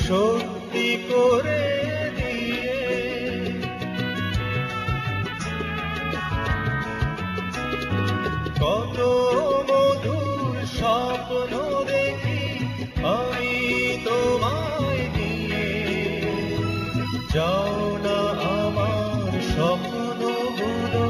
সত্যি করে দিয়ে। কত মধুর স্বপ্ন দেখি আমি তোমায় নিয়ে, যাও না আমার স্বপ্নগুলো